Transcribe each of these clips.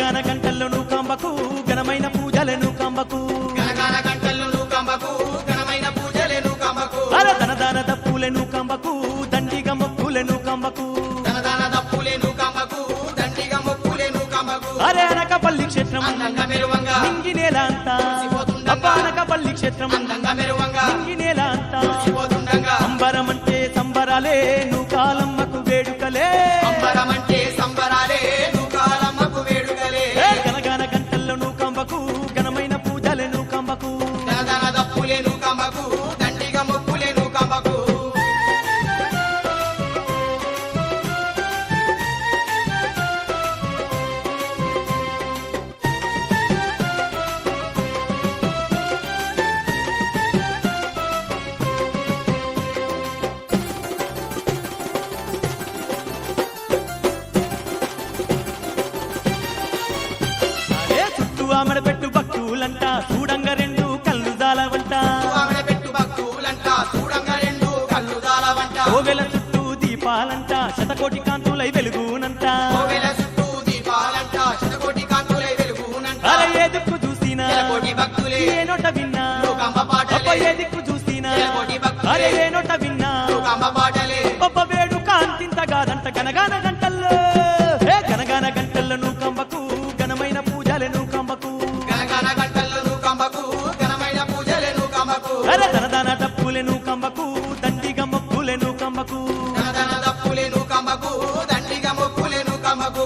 గనగాన గంటల్లో నూకాంబకు ఘనమైన పూజలను కాంబకు గనగాన గంటల్లో నూకాంబకు ఘనమైన పూజలను కాంబకు అరే ధనదాన దప్పులను కాంబకు దండిగా మొక్కులను కాంబకు ధనదాన దప్పులేను కాంబకు దండిగా మొక్కులేను కాంబకు అరే అనకపల్లి క్షేత్రం అందంగా మెరువంగా నింగి నేల అంతా అబ్బా అనకపల్లి క్షేత్రం అందంగా మెరువంగా నింగి నేల అంతా పోతుండగా అంబరమంటే సంబరాలే నూకాలమ్మకు వేడుకలే అంబరమంటే సంబరాలే నూకాలమ్మకు వేడుకలే గనగాన గంటల్లో నూకాంబకు ఘనమైన పూజలను కాంబకు ధనదాన దప్పులేను కాంబకు దండిగా మొక్కులేను కాంబకు అరే చుట్టూ ఆమెడ పెట్టు భక్తులంట చూడంగా రెండు కళ్ళు దాలవంట ఆమె పెట్టు భక్తులంట చూడంగా రెండు కళ్ళు దాలవంట కోవెల చుట్టూ దీపాలంట శతకోటి కాంతులై వెలుగునంట కోవెల చుట్టూ దీపాలంట శతకోటి కాంతులై వెలుగునంట అరే ఏ దిక్కు చూసినా కోటి భక్తులే ఏ నోట విన్నా నూకాంబ పాటలే అబ్బ ఏ దిక్కు చూసినా కోటి భక్తులే అరే ఏ నోట విన్నా నూకాంబ పాటలే ఒబ్బ వేడుక అంతింత కాదంట గనగాన గంటల్లో గనగాన గంటల్లో నూకాంబకు ఘనమైన పూజలను కాంబకు గనగాన గంటల్లో నూకాంబకు ఘనమైన పూజలను కాంబకు అరే ధనదాన డప్పులను కాంబకు దండిగా మొక్కులను కాంబకు ధనధన దప్పులేను కాంబకు దండిగా మొక్కులేను కాంబకు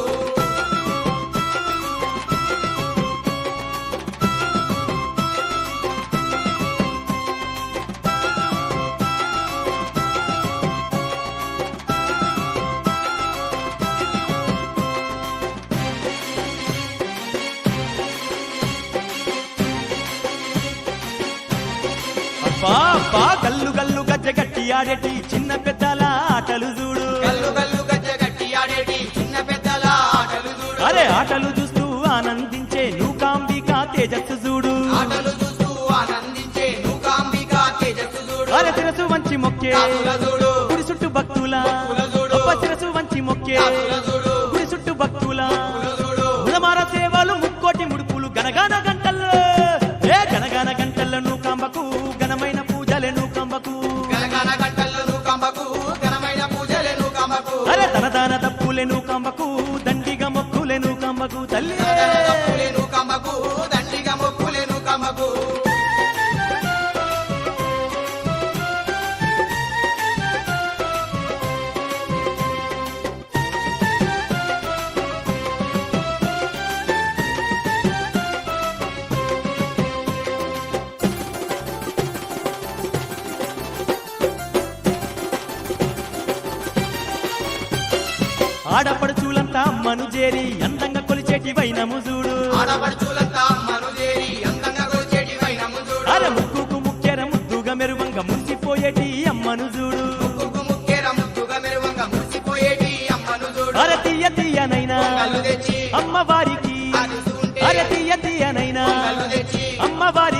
అబ్బా అబ్బా గల్లు గల్లు గజ్జ గట్టి ఆడేటి చిన్న పెద్దల ఆటలు చూడు గల్లు గల్లు గజ్జ గట్టి ఆడేటి చిన్న పెద్దల ఆటలు చూడు అరే ఆటలు చూస్తూ ఆనందించే నూకాంబిక తేజస్సు చూడు ఆటలు చూస్తూ ఆనందించే నూకాంబిక తేజస్సు చూడు అరే శిరసు వంచి మొక్కే దాసుల చూడు గుడి చుట్టూ భక్తుల భక్తుల చూడు. అబ్బ శిరసు వంచి మొక్కే దాసుల చూడు గుడి చుట్టూ భక్తుల చూడు గుణమార సేవలు ముక్కోటి ముడుపులు గనగాన గంటల్లో గనగాన గంటల్లో నూకాంబకు ఘనమైన పూజలను కాంబకు గనగాన గంటల్లో నూకాంబకు ఘనమైన పూజలను కాంబకు అరే ధనదాన దప్పులెను కాంబకు దండిగా మొక్కులెను కాంబకు తల్లి ధనధన దప్పులేను కాంబకు దండిగా మొక్కులేను కాంబకు ఆడపడుచులంతా అమ్మను చేరి అందంగా కొలిచేటి వైనము చూడు ఆడపడుచులంతా అమ్మను చేరి అందంగా కొలిచేటి వైనము చూడు అరే ముక్కుకు ముక్కెర ముద్దుగా మెరువంగా మురిసిపోయేటి అమ్మను చూడు ముక్కుకు ముక్కేర ముద్దుగా మెరువంగా మురిసిపోయేటి అమ్మను చూడు అరే తీయ తీయనైనా కళ్ళు తెచ్చి అమ్మవారికి అరుస్తుంటే అరే తీయ తీయనైనా కళ్ళు తెచ్చి అమ్మవారికి